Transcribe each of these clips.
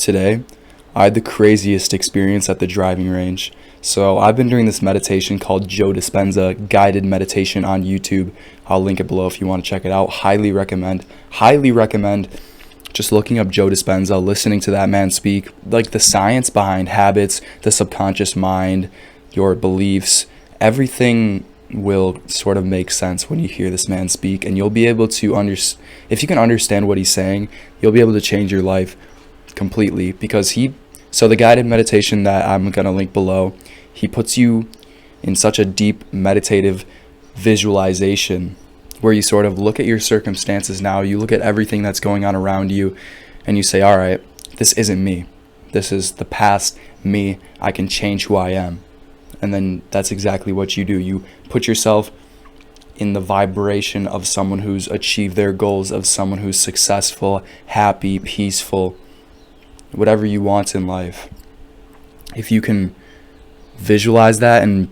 today, I had the craziest experience at the driving range. So I've been doing this meditation called Joe Dispenza guided meditation on YouTube. I'll link it below if you want to check it out. Highly recommend. Highly recommend just looking up Joe Dispenza, listening to that man speak, like the science behind habits, the subconscious mind, your beliefs, everything will sort of make sense when you hear this man speak, and you'll be able to if you can understand what he's saying, you'll be able to change your life completely. Because so the guided meditation that I'm going to link below, he puts you in such a deep meditative visualization where you sort of look at your circumstances now, you look at everything that's going on around you, and you say, all right, this isn't me. This is the past me. I can change who I am. And then that's exactly what you do. You put yourself in the vibration of someone who's achieved their goals, of someone who's successful, happy, peaceful, whatever you want in life. If you can visualize that and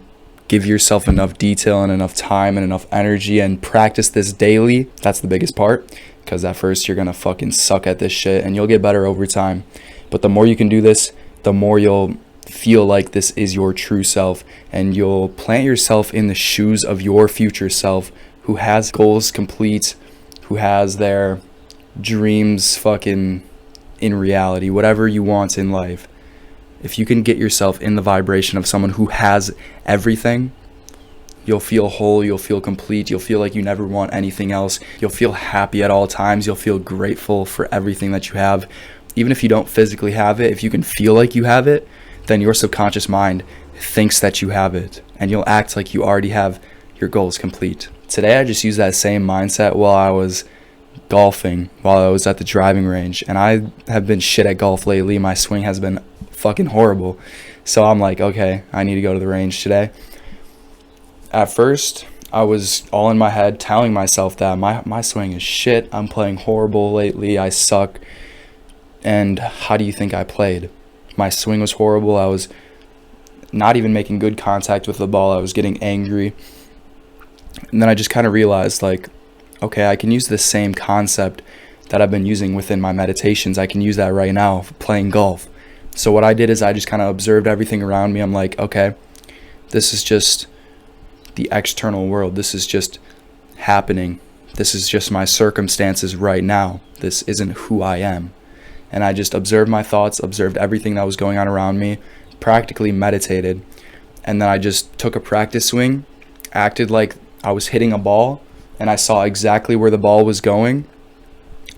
give yourself enough detail and enough time and enough energy and practice this daily, that's the biggest part. Because at first you're going to fucking suck at this shit and you'll get better over time. But the more you can do this, the more you'll feel like this is your true self, and you'll plant yourself in the shoes of your future self who has goals complete, who has their dreams fucking in reality, whatever you want in life. If you can get yourself in the vibration of someone who has everything, you'll feel whole, you'll feel complete, you'll feel like you never want anything else, you'll feel happy at all times, you'll feel grateful for everything that you have. Even if you don't physically have it, if you can feel like you have it, then your subconscious mind thinks that you have it, and you'll act like you already have your goals complete. Today I just used that same mindset while I was golfing, while I was at the driving range, and I have been shit at golf lately. My swing has been fucking horrible. So I'm like, okay, I need to go to the range today. At first, I was all in my head telling myself that my swing is shit, I'm playing horrible lately, I suck. And how do you think I played? My swing was horrible. I was not even making good contact with the ball. I was getting angry. And then I just kind of realized, like, okay, I can use the same concept that I've been using within my meditations. I can use that right now playing golf. So what I did is I just kind of observed everything around me. I'm like, okay, this is just the external world. This is just happening. This is just my circumstances right now. This isn't who I am. And I just observed my thoughts, observed everything that was going on around me, practically meditated. And then I just took a practice swing, acted like I was hitting a ball, and I saw exactly where the ball was going.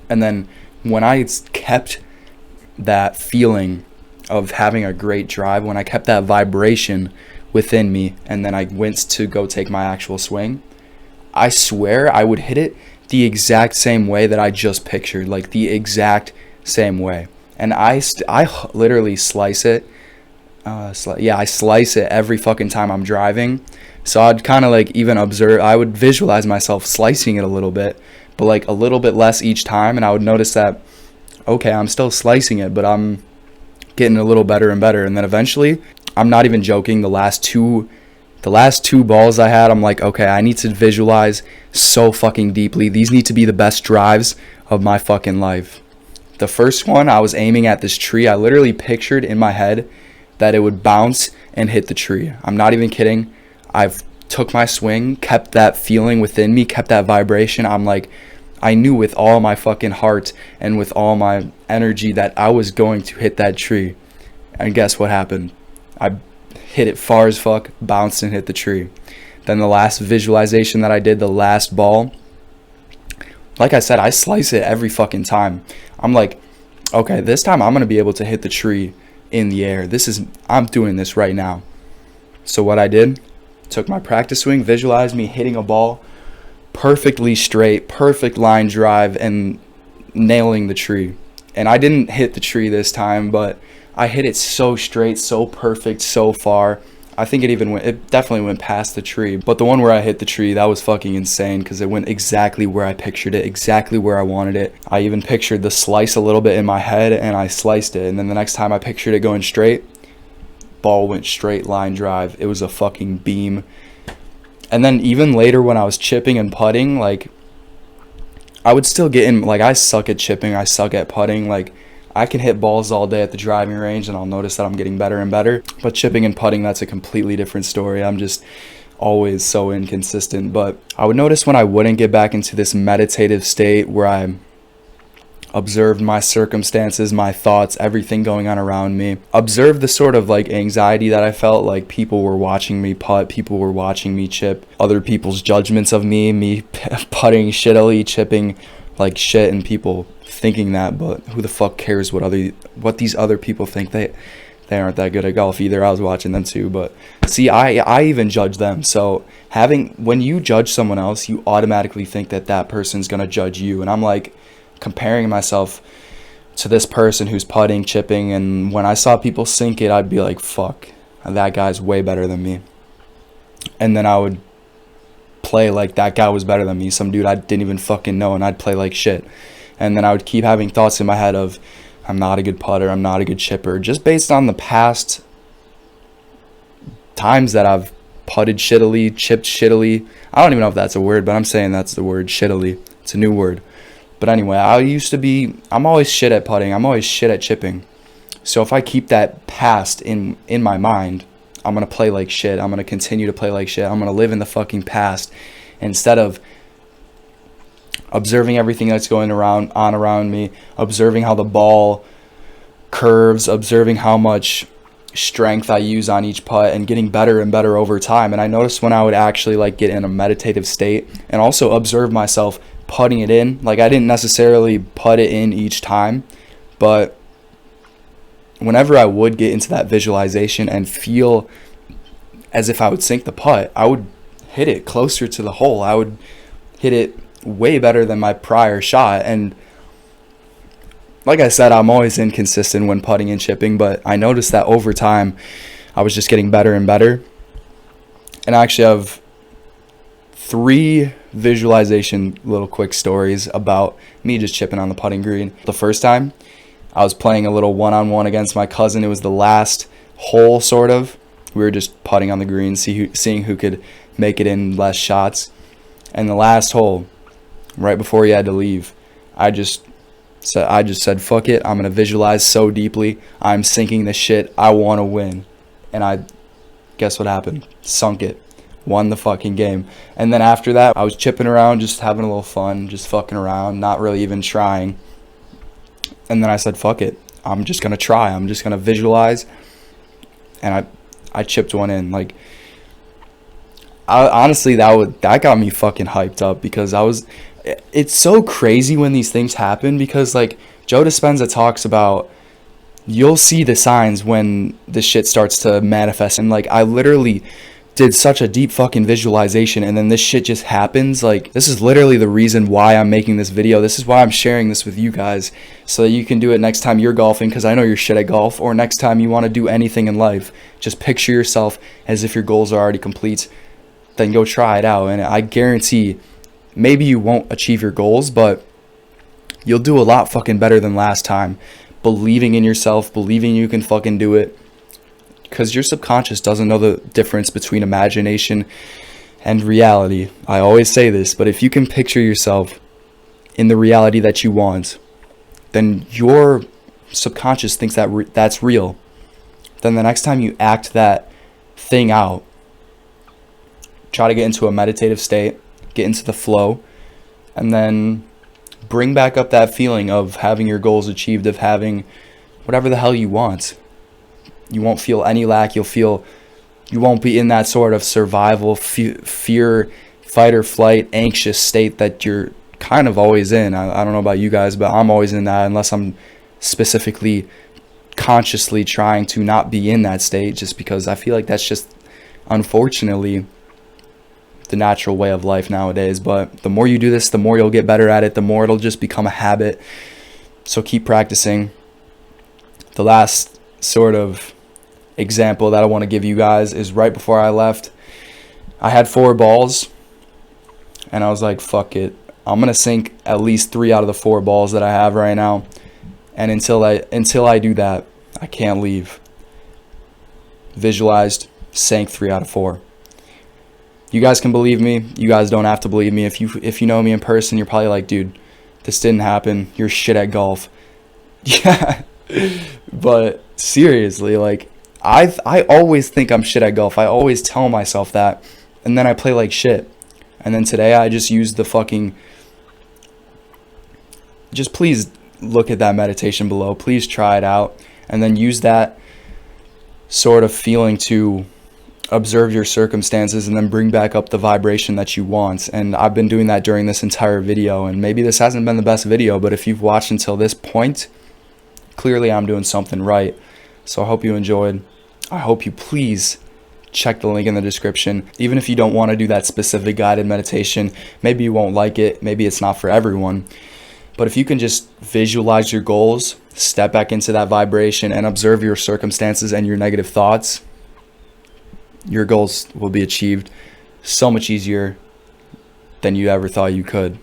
And then when I kept that feeling of having a great drive, when I kept that vibration within me, and then I went to go take my actual swing, I swear I would hit it the exact same way that I just pictured, like the exact same way. And I literally slice it. I slice it every fucking time I'm driving. So I'd kind of like even observe, I would visualize myself slicing it a little bit, but like a little bit less each time. And I would notice that, okay, I'm still slicing it, but I'm getting a little better and better. And then eventually, I'm not even joking, the last two balls I had, I'm like, okay, I need to visualize so fucking deeply. These need to be the best drives of my fucking life. The first one, I was aiming at this tree. I literally pictured in my head that it would bounce and hit the tree. I'm not even kidding. I've took my swing, kept that feeling within me, kept that vibration. I'm like, I knew with all my fucking heart and with all my energy that I was going to hit that tree. And guess what happened? I hit it far as fuck, bounced and hit the tree. Then the last visualization that I did, the last ball, like I said, I slice it every fucking time. I'm like, okay, this time I'm going to be able to hit the tree in the air. I'm doing this right now. So what I did, took my practice swing, visualized me hitting a ball perfectly straight, perfect line drive, and nailing the tree. And I didn't hit the tree this time, but I hit it so straight, so perfect, so far. I think it definitely went past the tree. But the one where I hit the tree, that was fucking insane because it went exactly where I pictured it, exactly where I wanted it. I even pictured the slice a little bit in my head, and I sliced it. And then the next time I pictured it going straight, ball went straight line drive. It was a fucking beam. And then even later when I was chipping and putting, like, I would still get in, like, I suck at chipping, I suck at putting, like, I can hit balls all day at the driving range and I'll notice that I'm getting better and better. But chipping and putting, that's a completely different story. I'm just always so inconsistent. But I would notice when I wouldn't get back into this meditative state where I observed my circumstances, my thoughts, everything going on around me, observed the sort of like anxiety that I felt, like people were watching me putt, people were watching me chip, other people's judgments of me putting shittily, chipping like shit, and people thinking that, but who the fuck cares what these other people think? They aren't that good at golf either. I was watching them too, but see, I even judge them. So when you judge someone else, you automatically think that person's gonna judge you, and I'm like comparing myself to this person who's putting, chipping, and when I saw people sink it, I'd be like, fuck, that guy's way better than me. And then I would play like that guy was better than me, some dude I didn't even fucking know, and I'd play like shit. And then I would keep having thoughts in my head of, I'm not a good putter, I'm not a good chipper, just based on the past times that I've putted shittily, chipped shittily. I don't even know if that's a word, but I'm saying that's the word, shittily. It's a new word. But anyway, I'm always shit at putting, I'm always shit at chipping. So if I keep that past in my mind, I'm going to play like shit. I'm going to continue to play like shit. I'm going to live in the fucking past instead of observing everything that's going on around me, observing how the ball curves, observing how much strength I use on each putt, and getting better and better over time. And I noticed when I would actually like get in a meditative state and also observe myself putting it in, like I didn't necessarily putt it in each time, but whenever I would get into that visualization and feel as if I would sink the putt, I would hit it closer to the hole. I would hit it way better than my prior shot. And like I said, I'm always inconsistent when putting and chipping, but I noticed that over time I was just getting better and better. And I actually have 3 visualization little quick stories about me just chipping on the putting green. The first time I was playing a little one-on-one against my cousin. It was the last hole, sort of. We were just putting on the green, seeing who could make it in less shots. And the last hole, right before he had to leave, I just said, fuck it. I'm going to visualize so deeply. I'm sinking this shit. I want to win. And guess what happened? Sunk it. Won the fucking game. And then after that, I was chipping around, just having a little fun, just fucking around, not really even trying. And then I said, fuck it. I'm just going to try. I'm just going to visualize. And I chipped one in. Like, honestly, that got me fucking hyped up, because it's so crazy when these things happen, because like Joe Dispenza talks about, you'll see the signs when this shit starts to manifest. And like, I literally did such a deep fucking visualization, and then this shit just happens. Like, this is literally the reason why I'm making this video. This is why I'm sharing this with you guys, so that you can do it next time you're golfing, because I know you're shit at golf, or next time you want to do anything in life. Just picture yourself as if your goals are already complete, then go try it out. And I guarantee maybe you won't achieve your goals, but you'll do a lot fucking better than last time. Believing in yourself, believing you can fucking do it. Because your subconscious doesn't know the difference between imagination and reality. I always say this, but if you can picture yourself in the reality that you want, then your subconscious thinks that that's real. Then the next time you act that thing out, try to get into a meditative state, get into the flow, and then bring back up that feeling of having your goals achieved, of having whatever the hell you want. You won't feel any lack. You won't be in that sort of survival, fear, fight or flight, anxious state that you're kind of always in. I don't know about you guys, but I'm always in that, unless I'm specifically consciously trying to not be in that state, just because I feel like that's just, unfortunately, the natural way of life nowadays. But the more you do this, the more you'll get better at it, the more it'll just become a habit. So keep practicing. The last sort of example that I want to give you guys is right before I left, I had 4 balls, and I was like, fuck it, I'm gonna sink at least 3 out of the 4 balls that I have right now, and until I do that, I can't leave. Visualized, sank 3 out of 4. You guys can believe me. You guys don't have to believe me. If you know me in person, you're probably like, dude, this didn't happen. You're shit at golf. Yeah. But seriously, like I always think I'm shit at golf. I always tell myself that, and then I play like shit. And then today I just used the fucking, just please look at that meditation below. Please try it out and then use that sort of feeling to observe your circumstances and then bring back up the vibration that you want. And I've been doing that during this entire video, and maybe this hasn't been the best video, but if you've watched until this point, clearly I'm doing something right. So I hope you enjoyed. I hope you please check the link in the description. Even if you don't want to do that specific guided meditation, maybe you won't like it, maybe it's not for everyone, but if you can just visualize your goals, step back into that vibration and observe your circumstances and your negative thoughts, your goals will be achieved so much easier than you ever thought you could.